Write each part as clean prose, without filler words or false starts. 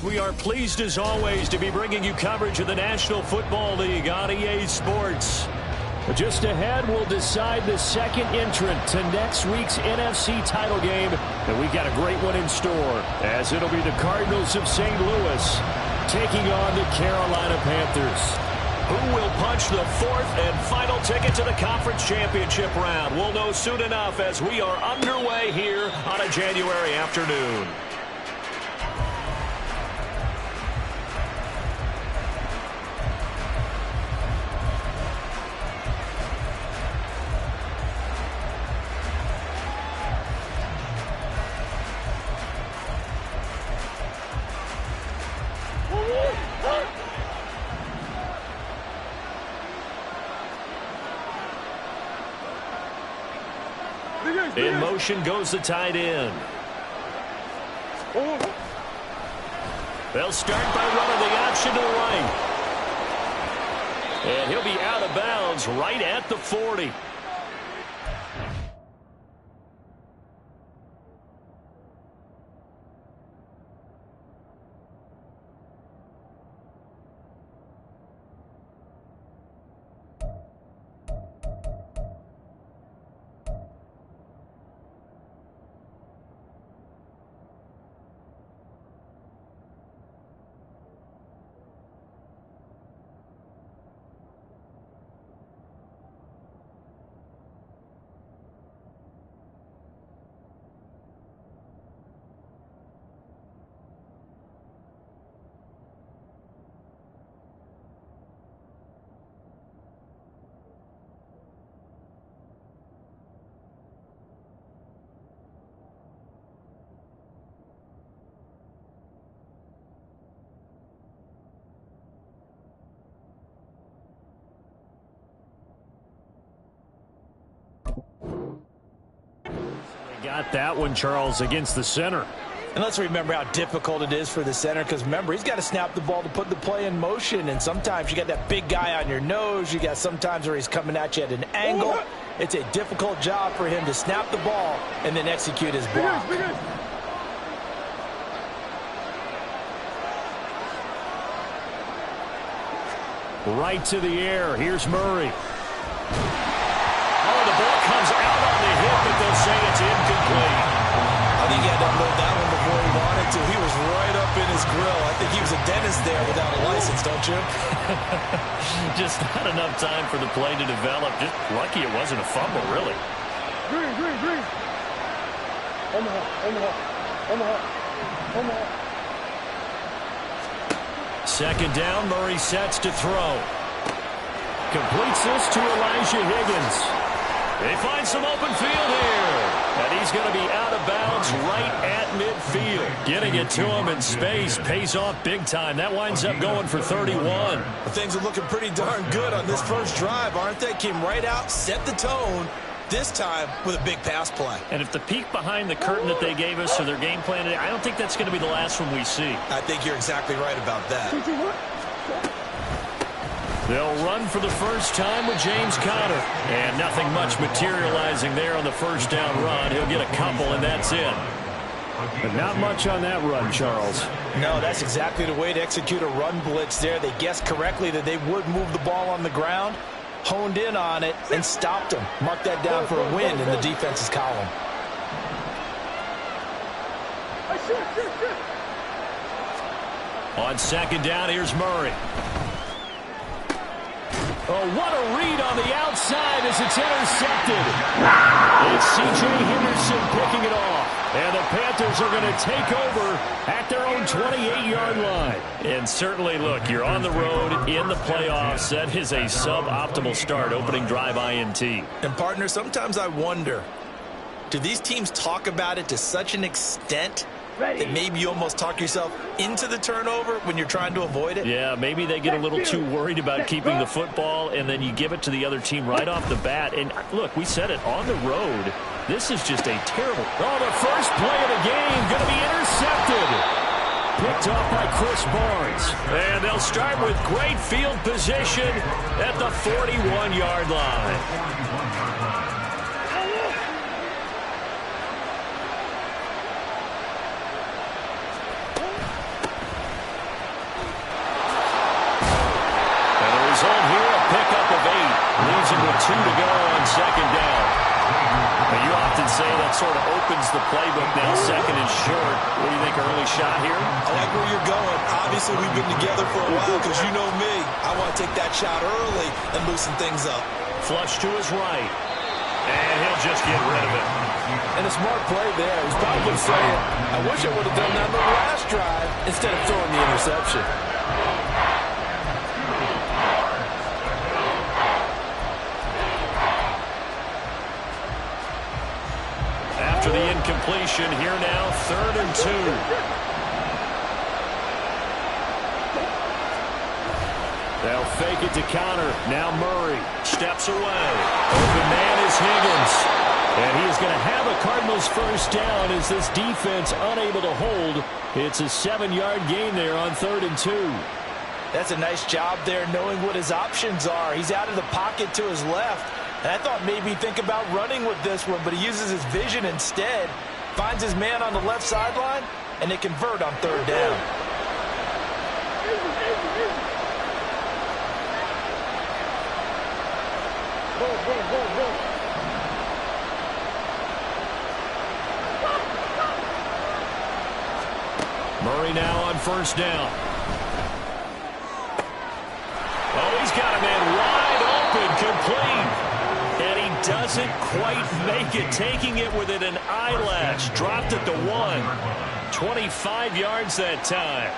We are pleased, as always, to be bringing you coverage of the National Football League on EA Sports. Just ahead, we'll decide the second entrant to next week's NFC title game, and we've got a great one in store, as it'll be the Cardinals of St. Louis taking on the Carolina Panthers. Who will punch the fourth and final ticket to the conference championship round? We'll know soon enough as we are underway here on a January afternoon. In motion goes the tight end. They'll start by running the option to the right. And he'll be out of bounds right at the 40. Got that one, Charles, against the center. And let's remember how difficult it is for the center, because remember, he's got to snap the ball to put the play in motion, and sometimes you got that big guy on your nose. You got sometimes where he's coming at you at an angle. It's a difficult job for him to snap the ball and then execute his block. Right to the air. Here's Murray. Oh, the ball comes out on the hit, but they'll say it's incomplete. I think he had to unload that one before he wanted to. He was right up in his grill. I think he was a dentist there without a license, don't you? Just not enough time for the play to develop. Just lucky it wasn't a fumble, really. Green. Omaha. Second down, Murray sets to throw. Completes this to Elijah Higgins. They find some open field here. And he's going to be out of bounds right at midfield. Getting it to him in space pays off big time. That winds up going for 31. Well, things are looking pretty darn good on this first drive, aren't they? Came right out, set the tone, this time with a big pass play. And if the peek behind the curtain that they gave us or their game plan, I don't think that's going to be the last one we see. I think you're exactly right about that. They'll run for the first time with James Conner. And nothing much materializing there on the first down run. He'll get a couple, and that's it. But not much on that run, Charles. No, that's exactly the way to execute a run blitz there. They guessed correctly that they would move the ball on the ground, honed in on it, and stopped them. Mark that down for a win in the defense's column. On second down, here's Murray. Oh, what a read on the outside as it's intercepted. It's C.J. Henderson picking it off. And the Panthers are going to take over at their own 28-yard line. And certainly, look, you're on the road in the playoffs. That is a suboptimal start, opening drive INT. And, partner, sometimes I wonder, do these teams talk about it to such an extent that maybe you almost talk yourself into the turnover when you're trying to avoid it? Yeah, maybe they get a little too worried about keeping the football, and then you give it to the other team right off the bat. And, look, we said it, on the road, this is just a terrible... Oh, the first play of the game going to be intercepted. Picked off by Chris Barnes. And they'll start with great field position at the 41-yard line. Leaves him with 2 to go on second down. But you often say that's sort of opens the playbook now, second and short. What do you think, early shot here? I like where you're going. Obviously, we've been together for a while because you know me. I want to take that shot early and loosen things up. Flush to his right. And he'll just get rid of it. And a smart play there. He's probably saying, I wish I would have done that on the last drive instead of throwing the interception. After the incompletion, here now, 3rd and 2. They'll fake it to counter. Now Murray steps away. Open man is Higgins. And he is going to have a Cardinals first down as this defense unable to hold. It's a 7-yard gain there on 3rd and 2. That's a nice job there knowing what his options are. He's out of the pocket to his left. And I thought maybe he'd think about running with this one, but he uses his vision instead. Finds his man on the left sideline, and they convert on 3rd down. Murray now on 1st down. Oh, he's got a man wide open, complete. And he doesn't quite make it, taking it within an eyelash. Dropped it to 1. 25 yards that time.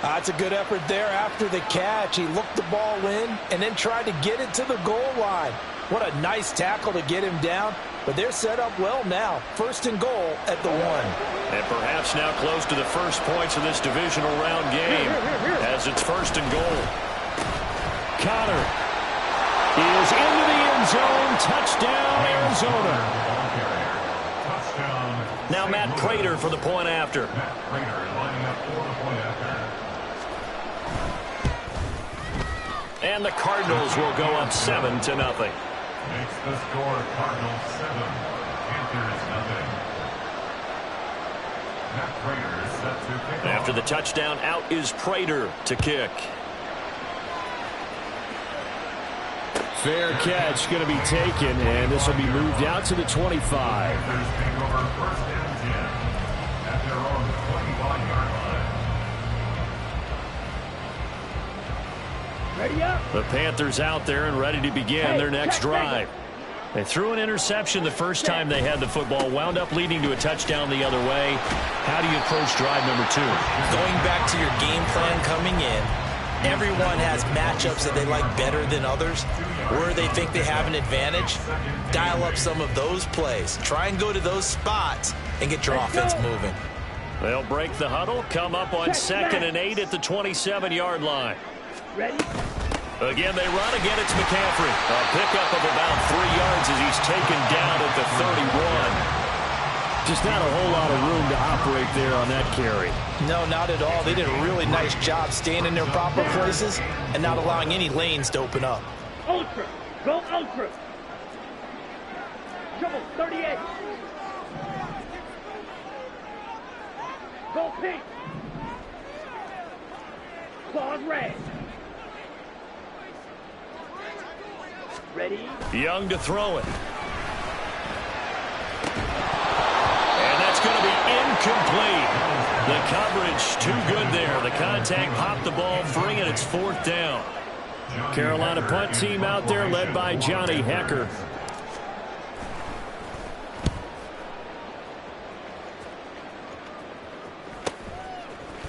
That's a good effort there after the catch. He looked the ball in and then tried to get it to the goal line. What a nice tackle to get him down. But they're set up well now. 1st and goal at the 1. And perhaps now close to the first points of this divisional round game as it's 1st and goal. Connor is into the end zone. Touchdown, Arizona. Now Matt Prater for the point after. And the Cardinals will go up 7-0. Makes the score Cardinals 7, Panthers 0. Matt Prater is set to kick off. After the touchdown, out is Prater to kick. Fair catch going to be taken, and this will be moved out to the 25. Panthers take over 1st and 10 at their own 21-yard line. Ready up. The Panthers out there and ready to begin their next drive. They threw an interception the first time they had the football, wound up leading to a touchdown the other way. How do you approach drive number 2? Going back to your game plan coming in, everyone has matchups that they like better than others, where they think they have an advantage. Dial up some of those plays. Try and go to those spots and get your offense moving. They'll break the huddle, come up on 2nd and 8 at the 27-yard line. Ready? Again, they run. Again, it's McCaffrey. A pickup of about 3 yards as he's taken down at the 31. Just not a whole lot of room to operate there on that carry. No, not at all. They did a really nice job staying in their proper places and not allowing any lanes to open up. Ultra. Go ultra. Trouble 38. Go pink. Claws red. Ready? Young to throw it. And that's going to be incomplete. The coverage too good there. The contact popped the ball free, and it's 4th down. Carolina punt team out there led by Johnny Hecker.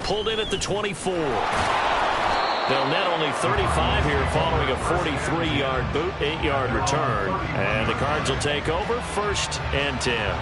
Pulled in at the 24. They'll net only 35 here following a 43-yard boot, 8-yard return. And the Cards will take over 1st and 10.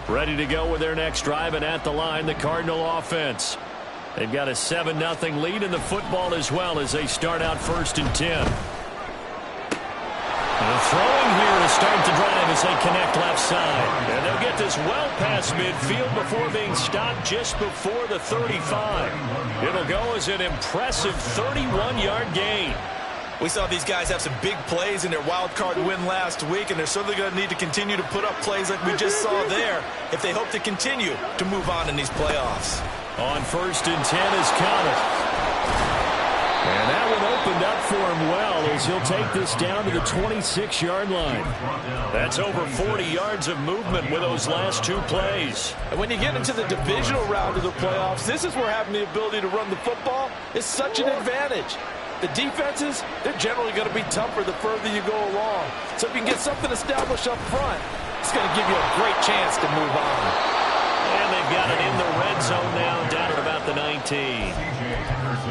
Ready to go with their next drive, and at the line, the Cardinal offense. They've got a 7-0 lead in the football as well as they start out 1st and 10. And throwing here is start the drive as they connect left side. And they'll get this well past midfield before being stopped just before the 35. It'll go as an impressive 31-yard gain. We saw these guys have some big plays in their wild card win last week, and they're certainly going to need to continue to put up plays like we just saw there if they hope to continue to move on in these playoffs. On 1st and 10 is Connor. And that one opened up for him well as he'll take this down to the 26-yard line. That's over 40 yards of movement with those last 2 plays. And when you get into the divisional round of the playoffs, this is where having the ability to run the football is such an advantage. The defenses, they're generally going to be tougher the further you go along. So if you can get something established up front, it's going to give you a great chance to move on. And they've got it in the red zone now, down at about the 19.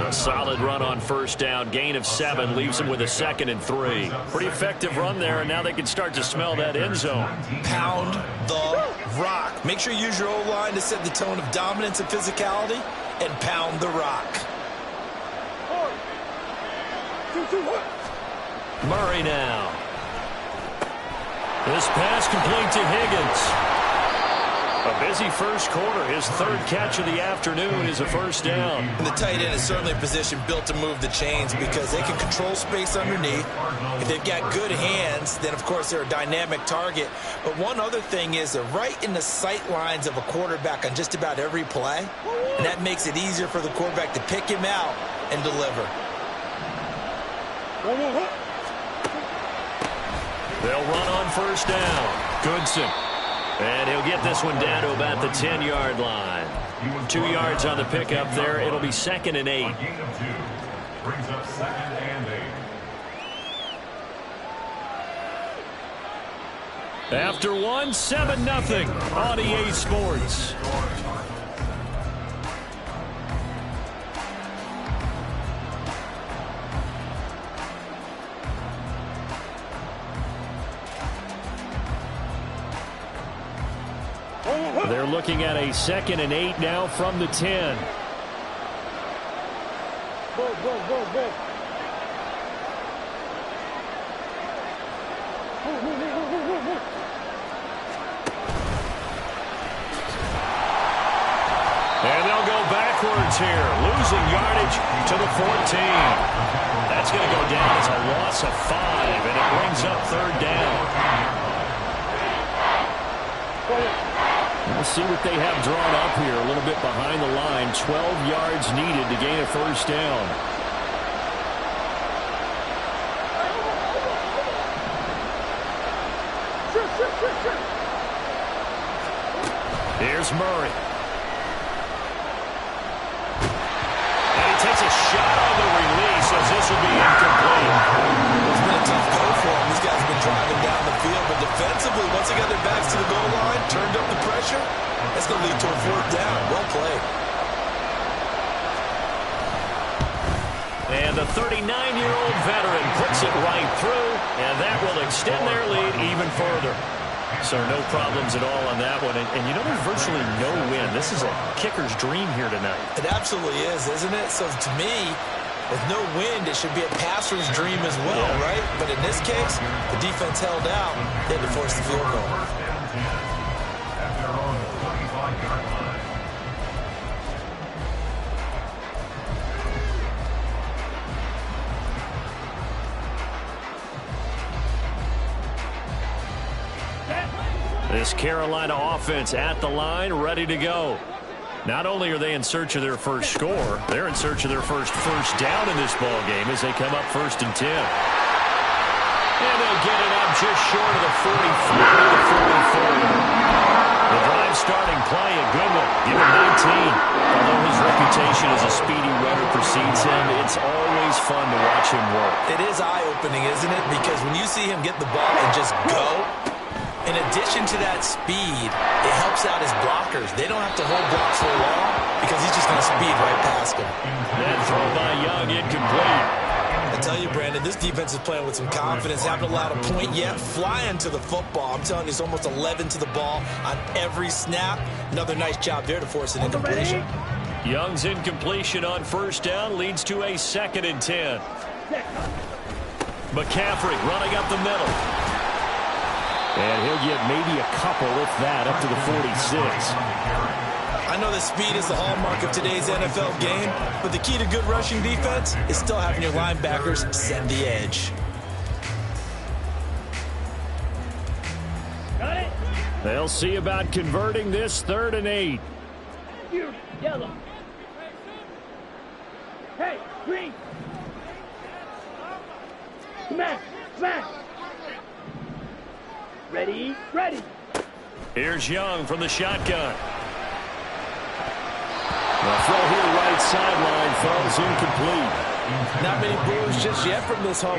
A solid run on 1st down. Gain of 7 leaves them with a 2nd and 3. Pretty effective run there, and now they can start to smell that end zone. Pound the rock. Make sure you use your O-line to set the tone of dominance and physicality, and pound the rock. Murray now. This pass complete to Higgins. A busy first quarter. His 3rd catch of the afternoon is a 1st down. And the tight end is certainly a position built to move the chains because they can control space underneath. If they've got good hands, then of course they're a dynamic target. But one other thing is they're right in the sight lines of a quarterback on just about every play. And that makes it easier for the quarterback to pick him out and deliver. They'll run on 1st down. Goodson. And he'll get this one down to about the 10-yard line. 2 yards on the pickup there. It'll be 2nd and 8. A gain of 2. Brings up 2nd and 8. After 1, 7-0 on EA Sports. They're looking at a 2nd and 8 now from the 10. And they'll go backwards here, losing yardage to the 14. That's going to go down as a loss of 5, and it brings up 3rd down. We'll see what they have drawn up here a little bit behind the line. 12 yards needed to gain a 1st down. Here's Murray. And he takes a shot on the release as this will be incomplete. It's been a tough go for them. These guys have been driving down the field, but defensively, once they got their backs to the goal line, turned up the pressure, that's going to lead to a 4th down. Well played. And the 39-year-old veteran puts it right through, and that will extend their lead even further. So no problems at all on that one. And you know, there's virtually no win. This is a kicker's dream here tonight. It absolutely is, isn't it? So to me, with no wind, it should be a passer's dream as well, right? But in this case, the defense held out. They had to force the field goal. 1st and 10. At their own 25-yard line. This Carolina offense at the line, ready to go. Not only are they in search of their first score, they're in search of their first down in this ball game as they come up 1st and 10. And they'll get it up just short of the 44 to the 44. The drive starting play, a good one. Give him 19. Although his reputation as a speedy runner precedes him, it's always fun to watch him work. It is eye-opening, isn't it? Because when you see him get the ball and just go, in addition to that speed, it helps out his blockers. They don't have to hold blocks for long because he's just going to speed right past them. That throw by Young incomplete. I tell you, Brandon, this defense is playing with some confidence. Haven't allowed a point yet. Flying to the football. I'm telling you, it's almost 11 to the ball on every snap. Another nice job there to force an incompletion. Young's incompletion on 1st down leads to a 2nd and 10. McCaffrey running up the middle. And he'll get maybe a couple, if that, up to the 46. I know that speed is the hallmark of today's NFL game, but the key to good rushing defense is still having your linebackers set the edge. Got it. They'll see about converting this 3rd and 8. Here, yellow. Hey, green. Smash, smash. Ready, ready. Here's Young from the shotgun. The throw here right sideline falls incomplete. Not many boos just yet from this home.